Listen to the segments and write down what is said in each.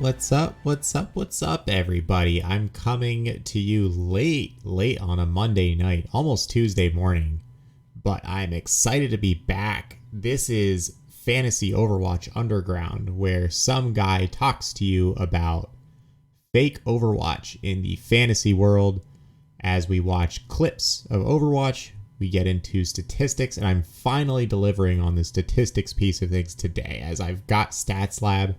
What's up? What's up, everybody? I'm coming to you late on a Monday night, almost Tuesday morning, but I'm excited to be back. This is Fantasy Overwatch Underground, where some guy talks to you about fake Overwatch in the fantasy world. As we watch clips of Overwatch, we get into statistics, and I'm finally delivering on the statistics piece of things today, as I've got Stats Lab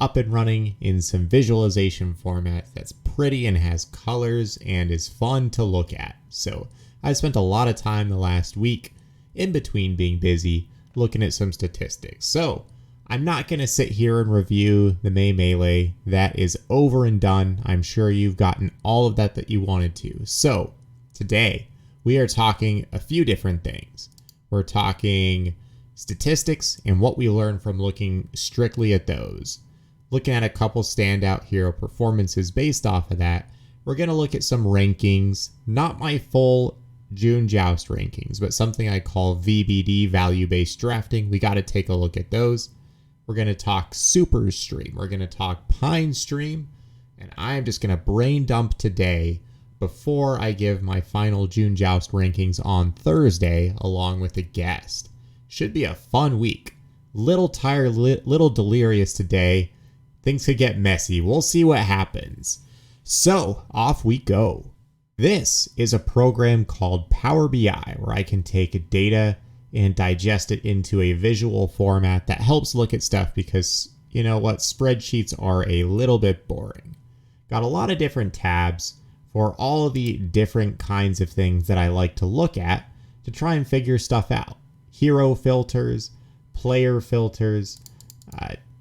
up and running in some visualization format that's pretty and has colors and is fun to look at. So I spent a lot of time the last week in between being busy looking at some statistics. So I'm not going to sit here and review the May Melee. That is over and done. I'm sure you've gotten all of that you wanted to. So today we are talking a few different things. We're talking statistics and what we learned from looking strictly at those. Looking at a couple standout hero performances based off of that. We're going to look at some rankings, not my full June Joust rankings, but something I call VBD, value-based drafting. We got to take a look at those. We're going to talk Super Stream. We're going to talk Pine Stream. And I'm just going to brain dump today before I give my final June Joust rankings on Thursday along with a guest. Should be a fun week. Little tired, little delirious today. Things could get messy. We'll see what happens. So, off we go. This is a program called Power BI, where I can take data and digest it into a visual format that helps look at stuff because, you know what, spreadsheets are a little bit boring. Got a lot of different tabs for all of the different kinds of things that I like to look at to try and figure stuff out. Hero filters, player filters,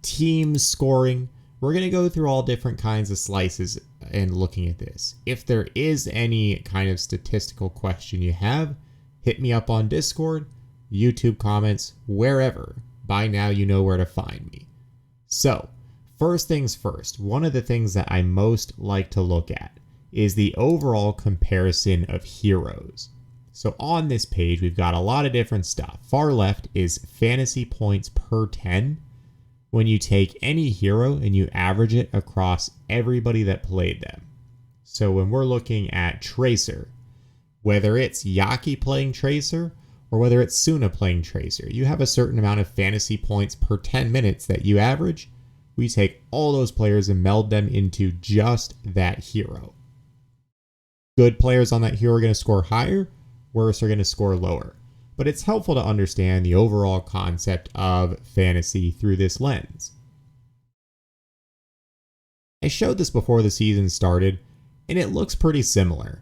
team scoring. We're going to go through all different kinds of slices and looking at this. If there is any kind of statistical question you have, hit me up on Discord, YouTube comments, wherever. By now you know where to find me. So, first things first, one of the things that I most like to look at is the overall comparison of heroes. So on this page, we've got a lot of different stuff. Far left is fantasy points per 10. When you take any hero and you average it across everybody that played them. So when we're looking at Tracer, whether it's Yaki playing Tracer or whether it's Suna playing Tracer, you have a certain amount of fantasy points per 10 minutes that you average. We take all those players and meld them into just that hero. Good players on that hero are going to score higher, worse are going to score lower. But it's helpful to understand the overall concept of fantasy through this lens. I showed this before the season started, and it looks pretty similar.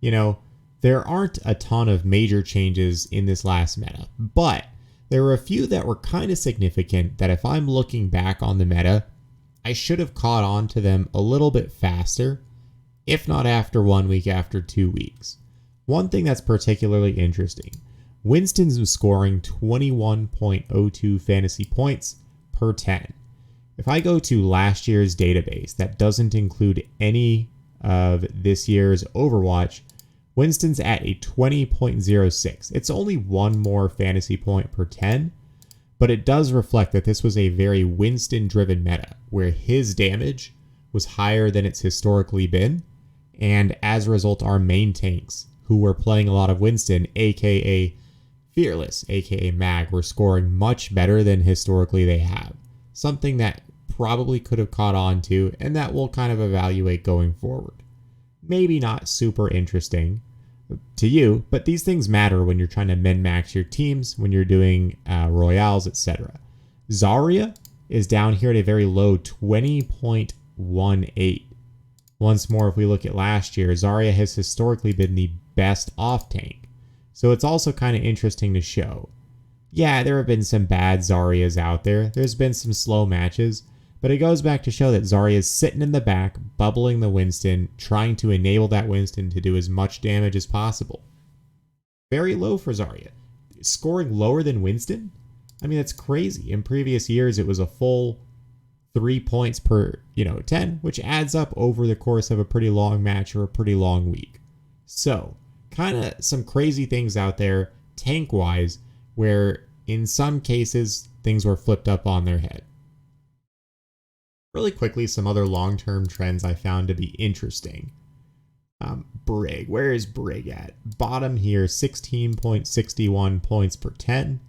You know, there aren't a ton of major changes in this last meta, but there were a few that were kind of significant that if I'm looking back on the meta, I should have caught on to them a little bit faster, if not after 1 week, after 2 weeks. One thing that's particularly interesting, Winston's scoring 21.02 fantasy points per 10. If I go to last year's database that doesn't include any of this year's Overwatch, Winston's at a 20.06. It's only one more fantasy point per 10, but it does reflect that this was a very Winston-driven meta, where his damage was higher than it's historically been, and as a result, our main tanks, who were playing a lot of Winston, aka Fearless, aka Mag, were scoring much better than historically they have. Something that probably could have caught on to, and that we'll kind of evaluate going forward. Maybe not super interesting to you, but these things matter when you're trying to min-max your teams, when you're doing royales, etc. Zarya is down here at a very low 20.18. Once more, if we look at last year, Zarya has historically been the best off tank. So it's also kind of interesting to show. Yeah, there have been some bad Zaryas out there. There's been some slow matches. But it goes back to show that Zarya is sitting in the back, bubbling the Winston, trying to enable that Winston to do as much damage as possible. Very low for Zarya. Scoring lower than Winston? I mean, that's crazy. In previous years, it was a full 3 points per, 10, which adds up over the course of a pretty long match or a pretty long week. So, kind of some crazy things out there, tank-wise, where in some cases, things were flipped up on their head. Really quickly, some other long-term trends I found to be interesting. Brig, where is Brig at? Bottom here, 16.61 points per 10.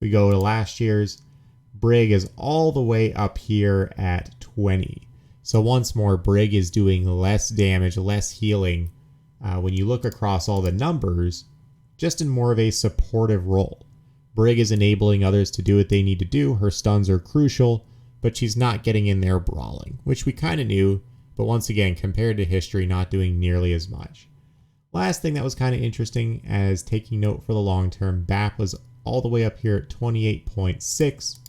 We go to last year's. Brig is all the way up here at 20. So once more, Brig is doing less damage, less healing when you look across all the numbers, just in more of a supportive role. Brig is enabling others to do what they need to do. Her stuns are crucial, but she's not getting in there brawling, which we kind of knew, but once again, compared to history, not doing nearly as much. Last thing that was kind of interesting, as taking note for the long term, BAP was all the way up here at 28.6.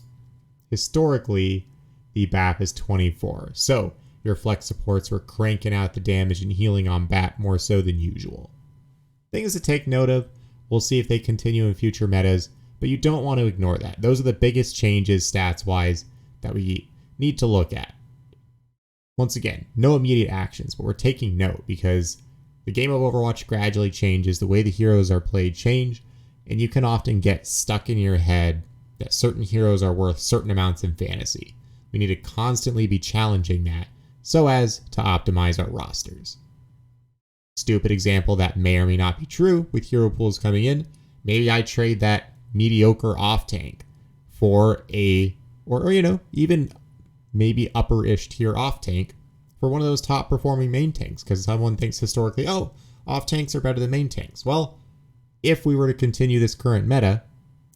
Historically, the BAP is 24. So your flex supports were cranking out the damage and healing on BAP more so than usual. Things to take note of. We'll see if they continue in future metas, but you don't want to ignore that. Those are the biggest changes stats-wise that we need to look at. Once again, no immediate actions, but we're taking note because the game of Overwatch gradually changes, the way the heroes are played change, and you can often get stuck in your head that certain heroes are worth certain amounts in fantasy. We need to constantly be challenging that so as to optimize our rosters. Stupid example that may or may not be true with hero pools coming in. Maybe I trade that mediocre off tank for even maybe upper-ish tier off tank for one of those top performing main tanks, because someone thinks historically, oh, off tanks are better than main tanks. Well, if we were to continue this current meta,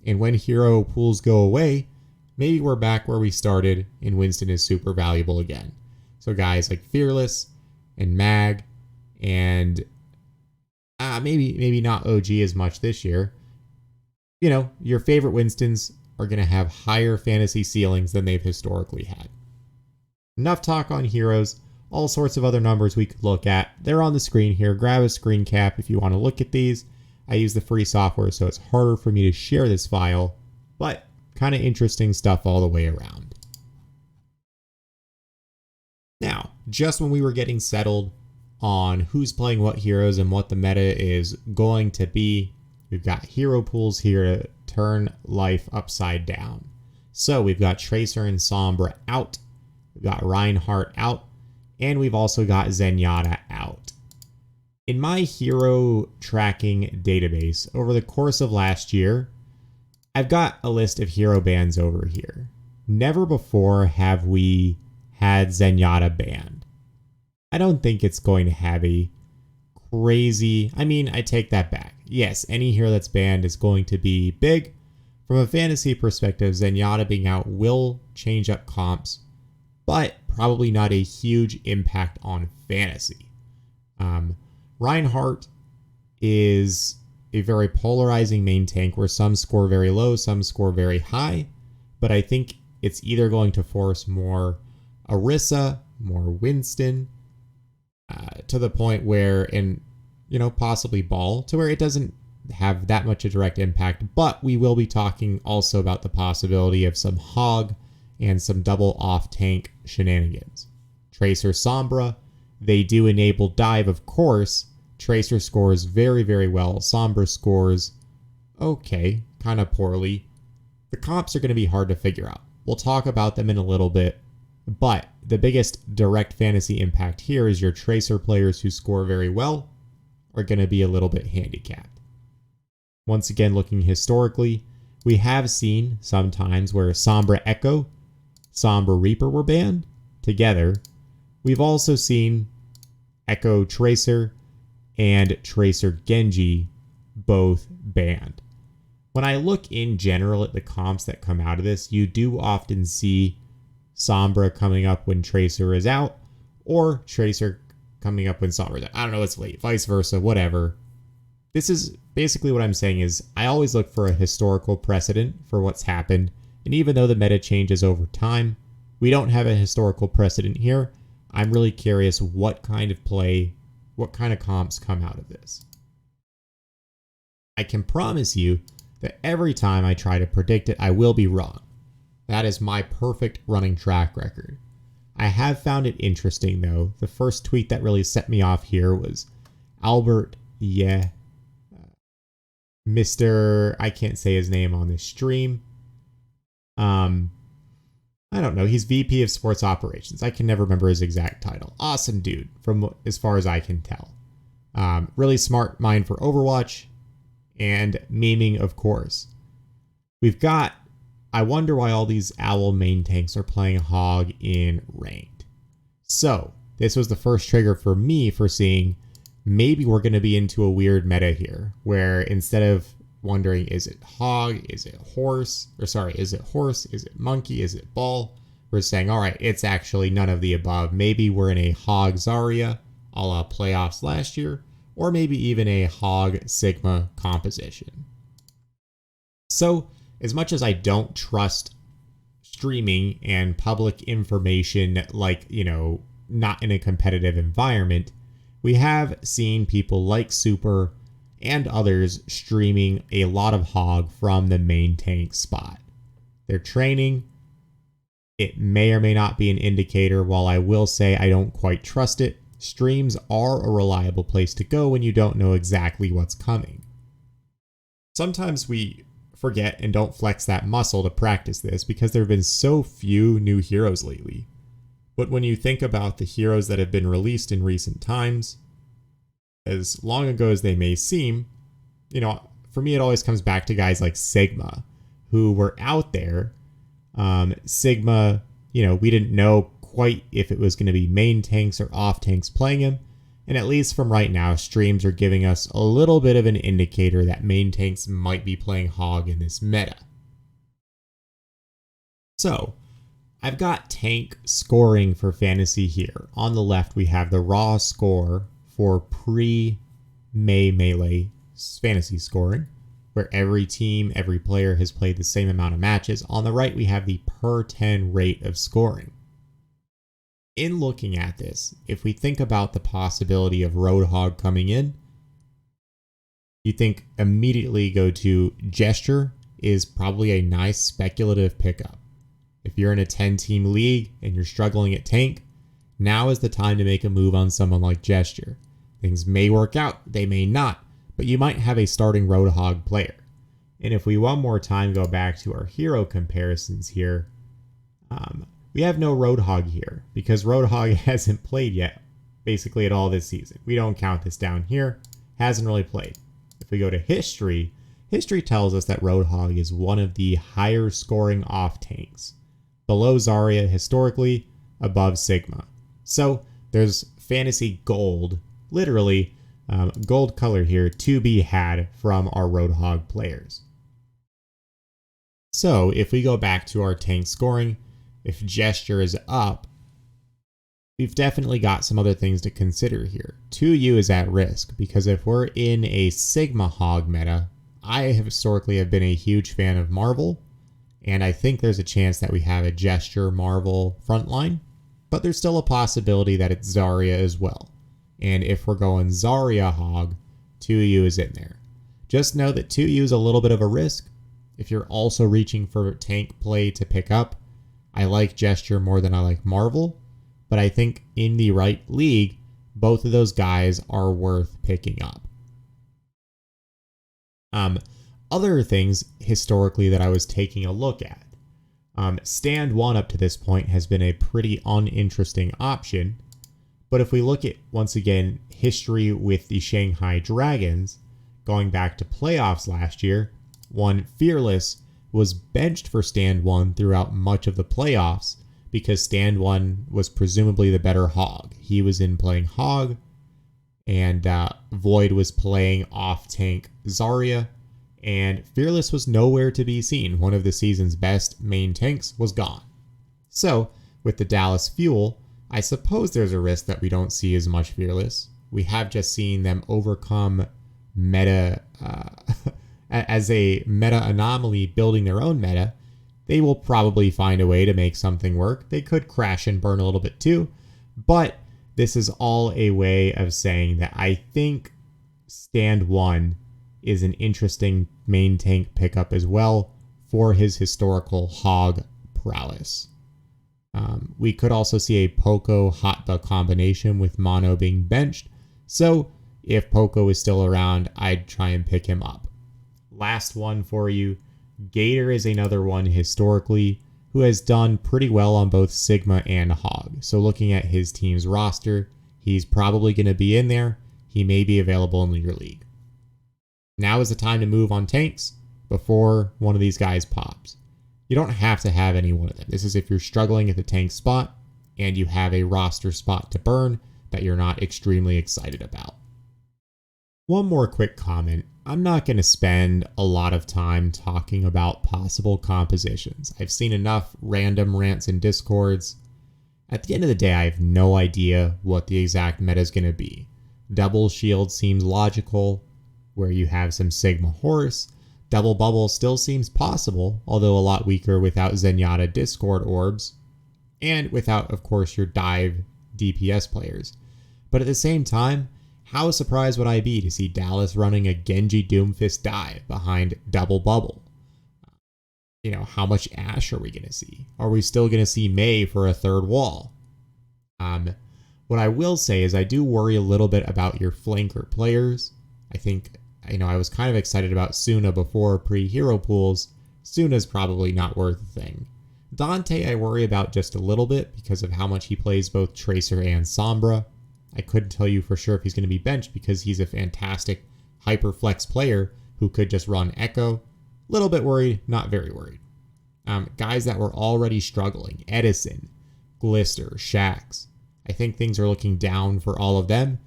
and when hero pools go away, maybe we're back where we started and Winston is super valuable again. So guys like Fearless and Mag and maybe not OG as much this year. You know, your favorite Winstons are going to have higher fantasy ceilings than they've historically had. Enough talk on heroes. All sorts of other numbers we could look at. They're on the screen here. Grab a screen cap if you want to look at these. I use the free software, so it's harder for me to share this file, but kind of interesting stuff all the way around. Now, just when we were getting settled on who's playing what heroes and what the meta is going to be, we've got hero pools here to turn life upside down. So we've got Tracer and Sombra out, we've got Reinhardt out, and we've also got Zenyatta out. In my hero tracking database, over the course of last year, I've got a list of hero bans over here. Never before have we had Zenyatta banned. I don't think it's going to have a crazy... I take that back. Yes, any hero that's banned is going to be big. From a fantasy perspective, Zenyatta being out will change up comps, but probably not a huge impact on fantasy. Reinhardt is a very polarizing main tank where some score very low, some score very high, but I think it's either going to force more Orisa, more Winston, to the point where, possibly Ball, to where it doesn't have that much a direct impact, but we will be talking also about the possibility of some Hog and some double off-tank shenanigans. Tracer Sombra, they do enable dive, of course. Tracer scores very, very well. Sombra scores okay, kind of poorly. The comps are going to be hard to figure out. We'll talk about them in a little bit, but the biggest direct fantasy impact here is your Tracer players who score very well are going to be a little bit handicapped. Once again, looking historically, we have seen sometimes where Sombra Echo, Sombra Reaper were banned together. We've also seen Echo Tracer and Tracer Genji both banned. When I look in general at the comps that come out of this, you do often see Sombra coming up when Tracer is out, or Tracer coming up when Sombra is out. I don't know, it's late, vice versa, whatever. This is basically what I'm saying is I always look for a historical precedent for what's happened, and even though the meta changes over time, we don't have a historical precedent here. I'm really curious what kind of play, what kind of comps come out of this. I can promise you that every time I try to predict it, I will be wrong. That is my perfect running track record. I have found it interesting though. The first tweet that really set me off here was Albert, Mr. I can't say his name on this stream. I don't know. He's VP of Sports Operations. I can never remember his exact title. Awesome dude, from as far as I can tell. Really smart mind for Overwatch and memeing, of course. We've got, I wonder why all these Owl main tanks are playing Hog in ranked. So this was the first trigger for me for seeing maybe we're going to be into a weird meta here, where instead of wondering, is it Hog, is it horse, is it monkey, is it ball, we're saying, all right, it's actually none of the above. Maybe we're in a Hog Zarya a la playoffs last year, or maybe even a Hog Sigma composition. So as much as I don't trust streaming and public information, like, not in a competitive environment, we have seen people like Super and others streaming a lot of Hog from the main tank spot. They're training. It may or may not be an indicator. While I will say I don't quite trust it, streams are a reliable place to go when you don't know exactly what's coming. Sometimes we forget and don't flex that muscle to practice this because there have been so few new heroes lately. But when you think about the heroes that have been released in recent times, as long ago as they may seem, for me it always comes back to guys like Sigma, who were out there. Sigma, we didn't know quite if it was going to be main tanks or off tanks playing him. And at least from right now, streams are giving us a little bit of an indicator that main tanks might be playing Hog in this meta. So I've got tank scoring for fantasy here. On the left, we have the raw score for pre-May Melee fantasy scoring, where every team, every player has played the same amount of matches. On the right, we have the per 10 rate of scoring. In looking at this, if we think about the possibility of Roadhog coming in, you think immediately go to Gesture is probably a nice speculative pickup. If you're in a 10-team league and you're struggling at tank, now is the time to make a move on someone like Gesture. Things may work out, they may not, but you might have a starting Roadhog player. And if we one more time go back to our hero comparisons here, we have no Roadhog here because Roadhog hasn't played yet basically at all this season. We don't count this down here. Hasn't really played. If we go to history, history tells us that Roadhog is one of the higher scoring off tanks. Below Zarya historically, above Sigma. So there's fantasy gold, literally gold color here to be had from our Roadhog players. So if we go back to our tank scoring, if Gesture is up, we've definitely got some other things to consider here. 2U is at risk because if we're in a Sigma Hog meta, I have historically been a huge fan of Marvel, and I think there's a chance that we have a Gesture Marvel frontline, but there's still a possibility that it's Zarya as well. And if we're going Zarya Hog, 2U is in there. Just know that 2U is a little bit of a risk. If you're also reaching for tank play to pick up, I like Gesture more than I like Marvel, but I think in the right league, both of those guys are worth picking up. Other things historically that I was taking a look at. Stand 1 up to this point has been a pretty uninteresting option, but if we look at, once again, history with the Shanghai Dragons, going back to playoffs last year, one Fearless was benched for Stand 1 throughout much of the playoffs because Stand 1 was presumably the better Hog. He was in playing Hog, and Void was playing off-tank Zarya, and Fearless was nowhere to be seen. One of the season's best main tanks was gone. So, with the Dallas Fuel, I suppose there's a risk that we don't see as much Fearless. We have just seen them overcome meta... as a meta anomaly building their own meta. They will probably find a way to make something work. They could crash and burn a little bit too, but this is all a way of saying that I think Stand 1 is an interesting main tank pickup as well for his historical Hog prowess. We could also see a Poco Hotba combination with Mono being benched, so if Poco is still around, I'd try and pick him up. Last one for you. Gator is another one historically who has done pretty well on both Sigma and Hog. So looking at his team's roster, he's probably going to be in there. He may be available in your league. Now is the time to move on tanks before one of these guys pops. You don't have to have any one of them. This is if you're struggling at the tank spot and you have a roster spot to burn that you're not extremely excited about. One more quick comment. I'm not going to spend a lot of time talking about possible compositions. I've seen enough random rants and discords. At the end of the day, I have no idea what the exact meta is going to be. Double shield seems logical, where you have some Sigma Horse. Double bubble still seems possible, although a lot weaker without Zenyatta Discord orbs, and without, of course, your dive DPS players. But at the same time, how surprised would I be to see Dallas running a Genji Doomfist dive behind double bubble? How much Ashe are we going to see? Are we still going to see Mei for a third wall? What I will say is I do worry a little bit about your flanker players. I think, I was kind of excited about Suna before pre-hero pools. Suna's probably not worth a thing. Dante I worry about just a little bit because of how much he plays both Tracer and Sombra. I couldn't tell you for sure if he's going to be benched because he's a fantastic hyperflex player who could just run Echo. Little bit worried, not very worried. Guys that were already struggling, Edison, Glister, Shax. I think things are looking down for all of them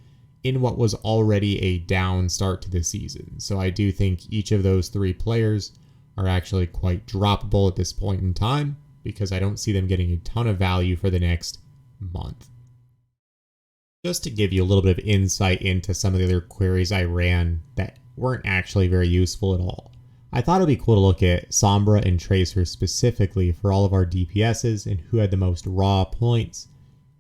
in what was already a down start to the season. So I do think each of those three players are actually quite droppable at this point in time because I don't see them getting a ton of value for the next month. Just to give you a little bit of insight into some of the other queries I ran that weren't actually very useful at all. I thought it'd be cool to look at Sombra and Tracer specifically for all of our DPSs and who had the most raw points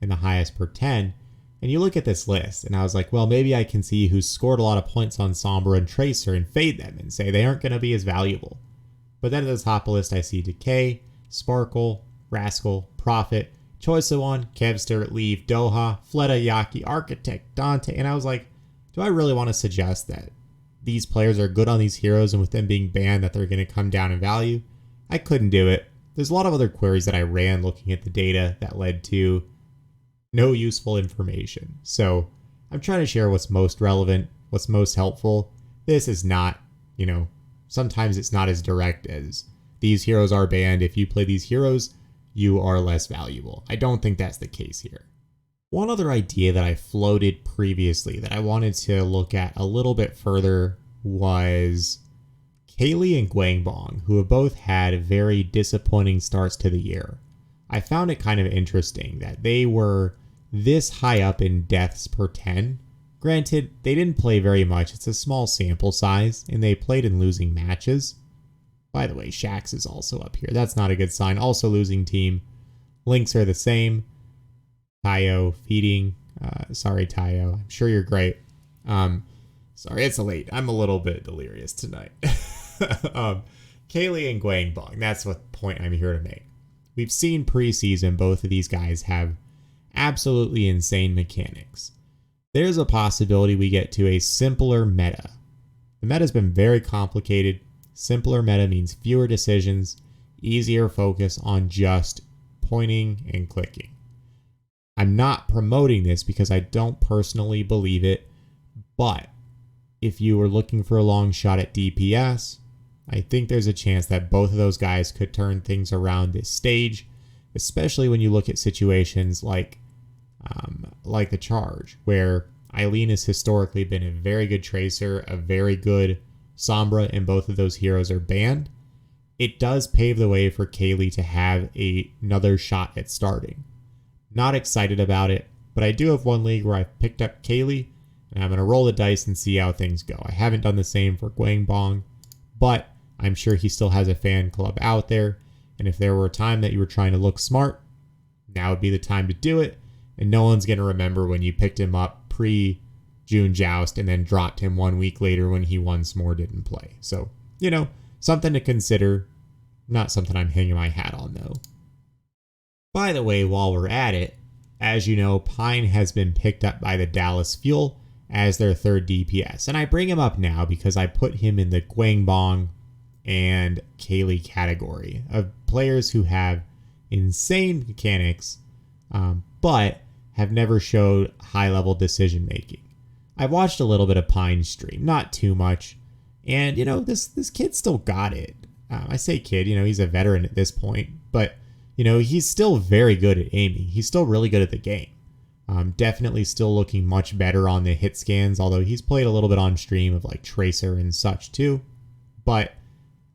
and the highest per 10. And you look at this list and I was like, well, maybe I can see who scored a lot of points on Sombra and Tracer and fade them and say they aren't going to be as valuable. But then at the top of the list, I see Decay, Sparkle, Rascal, Prophet, Choice of One, Kevster, Leave, Doha, Fleta, Yaki, Architect, Dante. And I was like, do I really want to suggest that these players are good on these heroes and with them being banned that they're going to come down in value? I couldn't do it. There's a lot of other queries that I ran looking at the data that led to no useful information. So I'm trying to share what's most relevant, what's most helpful. This is not, sometimes it's not as direct as these heroes are banned. If you play these heroes, you are less valuable. I don't think that's the case here. One other idea that I floated previously that I wanted to look at a little bit further was Kayleguangbong, who have both had very disappointing starts to the year. I found it kind of interesting that they were this high up in deaths per 10. Granted, they didn't play very much. It's a small sample size, and they played in losing matches. By the way, Shax is also up here. That's not a good sign. Also losing team. Links are the same. Tayo feeding. Sorry, Tayo. I'm sure you're great. Sorry, it's late. I'm a little bit delirious tonight. Kayleguangbong. That's what point I'm here to make. We've seen preseason both of these guys have absolutely insane mechanics. There's a possibility we get to a simpler meta. The meta's been very complicated. Simpler meta means fewer decisions, easier focus on just pointing and clicking. I'm not promoting this because I don't personally believe it, but if you were looking for a long shot at DPS, I think there's a chance that both of those guys could turn things around this stage, especially when you look at situations like the Charge, where Eileen has historically been a very good Tracer, a very good Sombra, and both of those heroes are banned. It does pave the way for Kaylee to have another shot at starting. Not excited about it, but I do have one league where I've picked up Kaylee, and I'm going to roll the dice and see how things go. I haven't done the same for Guangbong, but I'm sure he still has a fan club out there, and if there were a time that you were trying to look smart, now would be the time to do it, and no one's going to remember when you picked him up pre-June Joust and then dropped him 1 week later when he once more didn't play. So, something to consider. Not something I'm hanging my hat on, though. By the way, while we're at it, as you know, Pine has been picked up by the Dallas Fuel as their third DPS. And I bring him up now because I put him in the Guangbong and Kaylee category of players who have insane mechanics, but have never showed high-level decision-making. I've watched a little bit of Pine's stream, not too much, and, this kid still got it. I say kid, he's a veteran at this point, but, he's still very good at aiming. He's still really good at the game. Definitely still looking much better on the hit scans, although he's played a little bit on stream of like Tracer and such too. But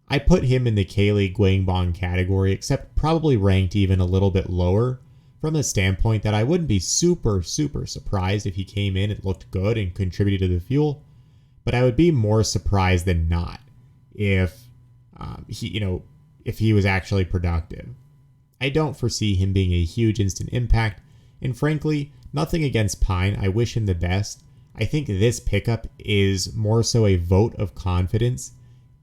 I put him in the Kayleguangbong category, except probably ranked even a little bit lower from the standpoint that I wouldn't be super surprised if he came in and looked good and contributed to the fuel. But I would be more surprised than not if if he was actually productive. I don't foresee him being a huge instant impact, and frankly, nothing against Pine. I wish him the best. I think this pickup is more so a vote of confidence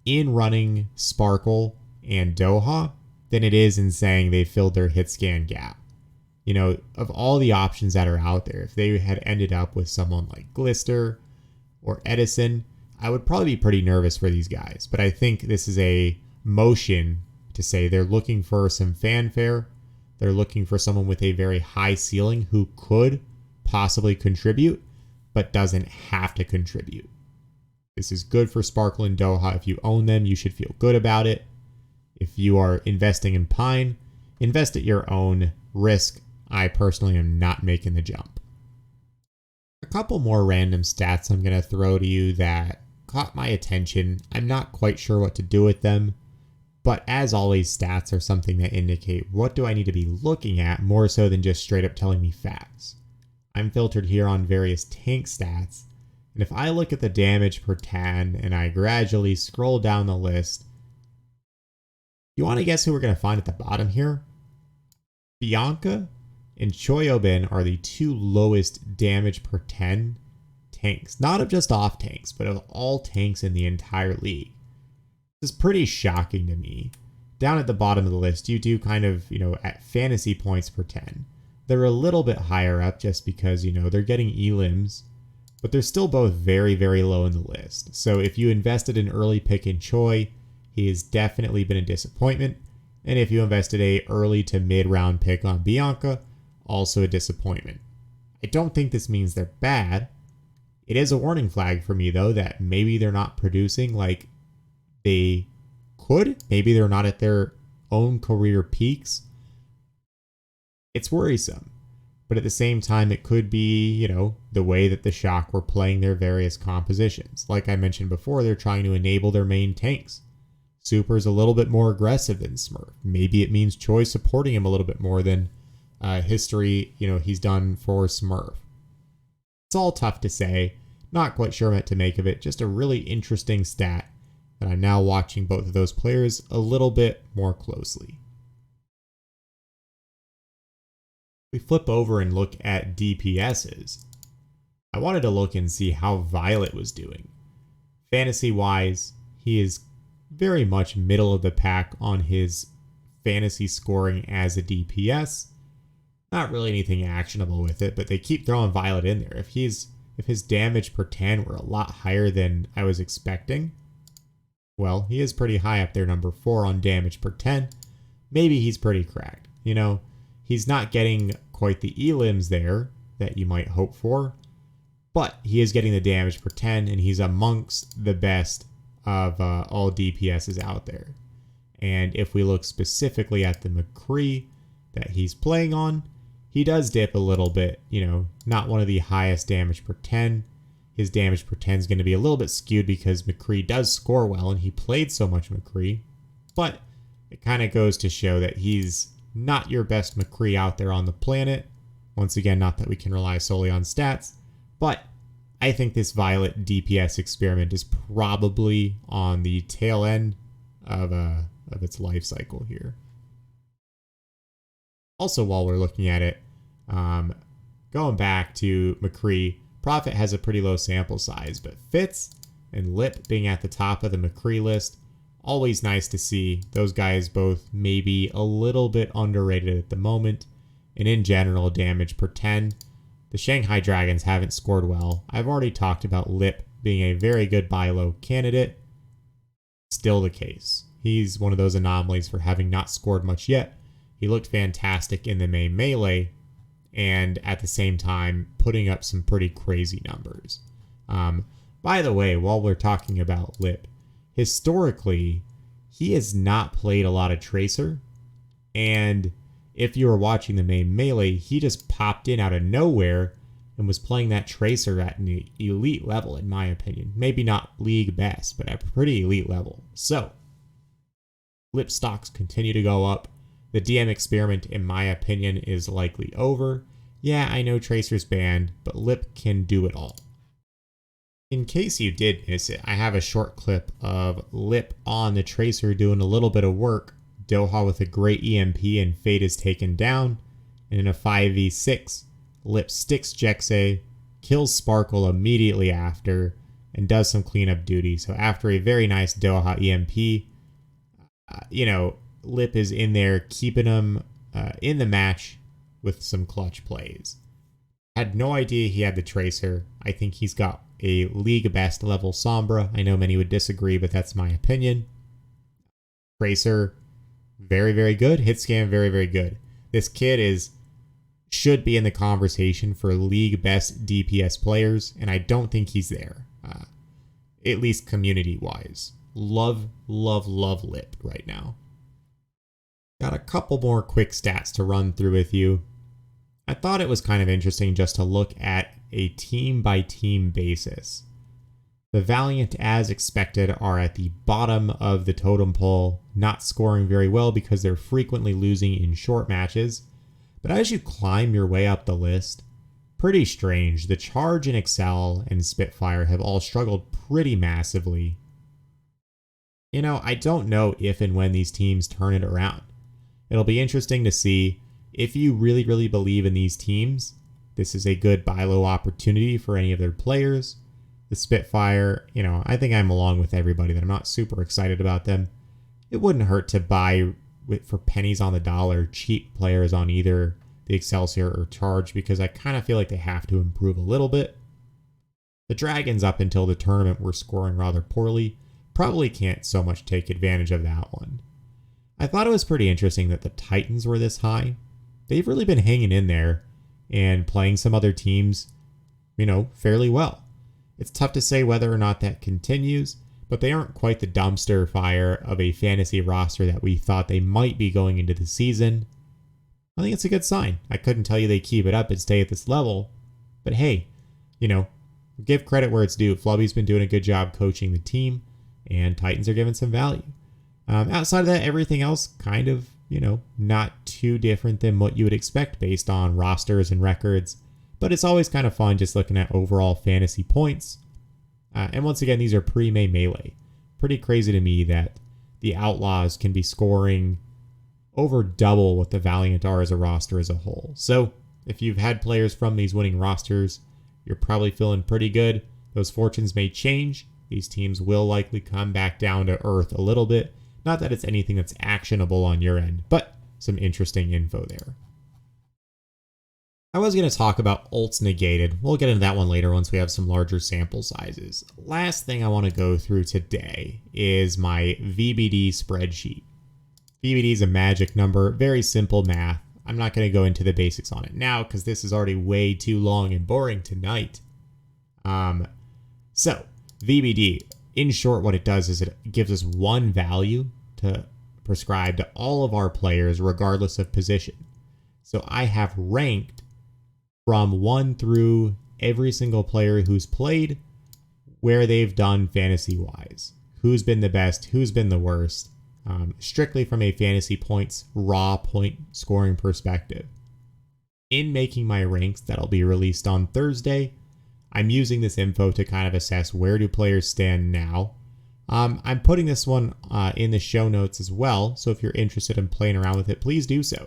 in running Sparkle and Doha than it is in saying they filled their hit scan gap. Of all the options that are out there, if they had ended up with someone like Glister or Edison, I would probably be pretty nervous for these guys. But I think this is a motion to say they're looking for some fanfare. They're looking for someone with a very high ceiling who could possibly contribute, but doesn't have to contribute. This is good for Sparkle and Doha. If you own them, you should feel good about it. If you are investing in Pine, invest at your own risk. I personally am not making the jump. A couple more random stats I'm going to throw to you that caught my attention. I'm not quite sure what to do with them. But as always, stats are something that indicate what do I need to be looking at more so than just straight up telling me facts. I'm filtered here on various tank stats, and if I look at the damage per 10 and I gradually scroll down the list, you want to guess who we're going to find at the bottom here? Bianca and Choyobin are the two lowest damage per 10 tanks, not of just off tanks, but of all tanks in the entire league. This is pretty shocking to me. Down at the bottom of the list, you do kind of, at fantasy points per 10. They're a little bit higher up just because, they're getting elims, but they're still both very, very low in the list. So if you invested an early pick in Choi, he has definitely been a disappointment. And if you invested a early to mid-round pick on Bianca, also a disappointment. I don't think this means they're bad. It is a warning flag for me, though, that maybe they're not producing like they could. Maybe they're not at their own career peaks. It's worrisome. But at the same time, it could be, the way that the Shock were playing their various compositions. Like I mentioned before, they're trying to enable their main tanks. Super's a little bit more aggressive than Smurf. Maybe it means Choi supporting him a little bit more than history, he's done for Smurf. It's all tough to say. Not quite sure what to make of it. Just a really interesting stat that I'm now watching both of those players a little bit more closely. We flip over and look at DPSs. I wanted to look and see how Violet was doing. Fantasy-wise, he is very much middle of the pack on his fantasy scoring as a DPS. Not really anything actionable with it, but they keep throwing Violet in there. If his damage per 10 were a lot higher than I was expecting, well, he is pretty high up there, number 4 on damage per 10. Maybe he's pretty cracked. He's not getting quite the elims there that you might hope for, but he is getting the damage per 10, and he's amongst the best of all DPSs out there. And if we look specifically at the McCree that he's playing on, he does dip a little bit, not one of the highest damage per 10. His damage per 10 is going to be a little bit skewed because McCree does score well and he played so much McCree. But it kind of goes to show that he's not your best McCree out there on the planet. Once again, not that we can rely solely on stats, but I think this Violet DPS experiment is probably on the tail end of its life cycle here. Also, while we're looking at it, going back to McCree, Prophet has a pretty low sample size, but Fitz and Lip being at the top of the McCree list, always nice to see. Those guys both maybe a little bit underrated at the moment, and in general, damage per 10. The Shanghai Dragons haven't scored well. I've already talked about Lip being a very good buy low candidate. Still the case. He's one of those anomalies for having not scored much yet, He looked fantastic in the main melee, and at the same time putting up some pretty crazy numbers. By the way, while we're talking about Lip, historically, he has not played a lot of Tracer, and if you were watching the main melee, he just popped in out of nowhere and was playing that Tracer at an elite level, in my opinion. Maybe not league best, but at a pretty elite level. So, Lip stocks continue to go up. The DM experiment, in my opinion, is likely over. Yeah, I know Tracer's banned, but Lip can do it all. In case you did miss it, I have a short clip of Lip on the Tracer doing a little bit of work. Doha with a great EMP and Fate is taken down. And in a 5v6, Lip sticks Jexay, kills Sparkle immediately after, and does some cleanup duty. So after a very nice Doha EMP, Lip is in there keeping him in the match with some clutch plays. Had no idea he had the Tracer. I think he's got a league best level Sombra. I know many would disagree, but that's my opinion. Tracer, very, very good. Hit scan, very, very good. This kid should be in the conversation for league best DPS players, and I don't think he's there. At least community-wise. Love, love, love Lip right now. Got a couple more quick stats to run through with you. I thought it was kind of interesting just to look at a team-by-team basis. The Valiant, as expected, are at the bottom of the totem pole, not scoring very well because they're frequently losing in short matches. But as you climb your way up the list, pretty strange. The Charge and Excel and Spitfire have all struggled pretty massively. I don't know if and when these teams turn it around. It'll be interesting to see if you really, really believe in these teams. This is a good buy low opportunity for any of their players. The Spitfire, I think I'm along with everybody that I'm not super excited about them. It wouldn't hurt to buy for pennies on the dollar cheap players on either the Excelsior or Charge, because I kind of feel like they have to improve a little bit. The Dragons, up until the tournament, were scoring rather poorly. Probably can't so much take advantage of that one. I thought it was pretty interesting that the Titans were this high. They've really been hanging in there and playing some other teams, fairly well. It's tough to say whether or not that continues, but they aren't quite the dumpster fire of a fantasy roster that we thought they might be going into the season. I think it's a good sign. I couldn't tell you they keep it up and stay at this level, but hey, give credit where it's due. Flubby's been doing a good job coaching the team, and Titans are giving some value. Outside of that, everything else kind of, not too different than what you would expect based on rosters and records. But it's always kind of fun just looking at overall fantasy points. And once again, these are pre-May melee. Pretty crazy to me that the Outlaws can be scoring over double what the Valiant are as a roster as a whole. So if you've had players from these winning rosters, you're probably feeling pretty good. Those fortunes may change. These teams will likely come back down to earth a little bit. Not that it's anything that's actionable on your end, but some interesting info there. I was going to talk about ults negated. We'll get into that one later once we have some larger sample sizes. Last thing I want to go through today is my VBD spreadsheet. VBD is a magic number, very simple math. I'm not going to go into the basics on it now because this is already way too long and boring tonight. So, VBD, in short, what it does is it gives us one value to prescribe to all of our players regardless of position. So I have ranked from 1 through every single player who's played, where they've done fantasy-wise. Who's been the best, who's been the worst, strictly from a fantasy points, raw point scoring perspective. In making my ranks that'll be released on Thursday, I'm using this info to kind of assess where do players stand now. I'm putting this one in the show notes as well, so if you're interested in playing around with it, please do so.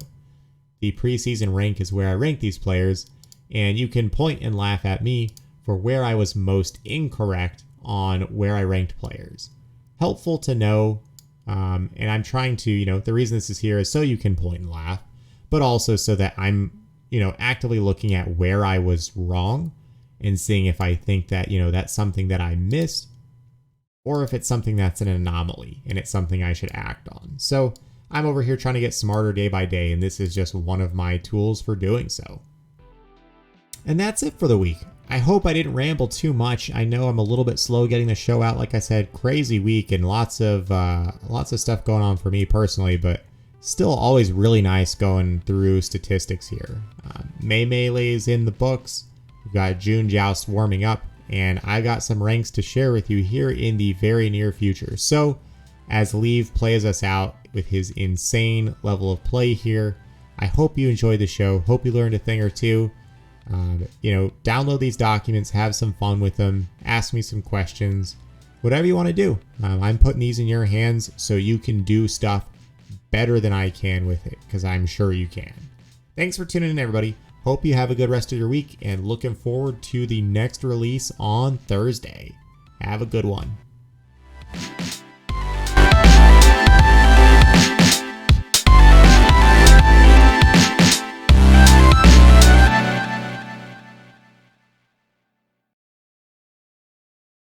The preseason rank is where I rank these players, and you can point and laugh at me for where I was most incorrect on where I ranked players. Helpful to know, and I'm trying to, the reason this is here is so you can point and laugh, but also so that I'm, actively looking at where I was wrong and seeing if I think that, that's something that I missed or if it's something that's an anomaly and it's something I should act on. So I'm over here trying to get smarter day by day, and this is just one of my tools for doing so. And that's it for the week. I hope I didn't ramble too much. I know I'm a little bit slow getting the show out. Like I said, crazy week and lots of stuff going on for me personally, but still always really nice going through statistics here. May Melee's in the books. We've got June Joust warming up, and I got some ranks to share with you here in the very near future. So as Leave plays us out with his insane level of play here, I hope you enjoyed the show. Hope you learned a thing or two. Download these documents, have some fun with them, ask me some questions, whatever you want to do. I'm putting these in your hands so you can do stuff better than I can with it, because I'm sure you can. Thanks for tuning in, everybody. Hope you have a good rest of your week, and looking forward to the next release on Thursday. Have a good one.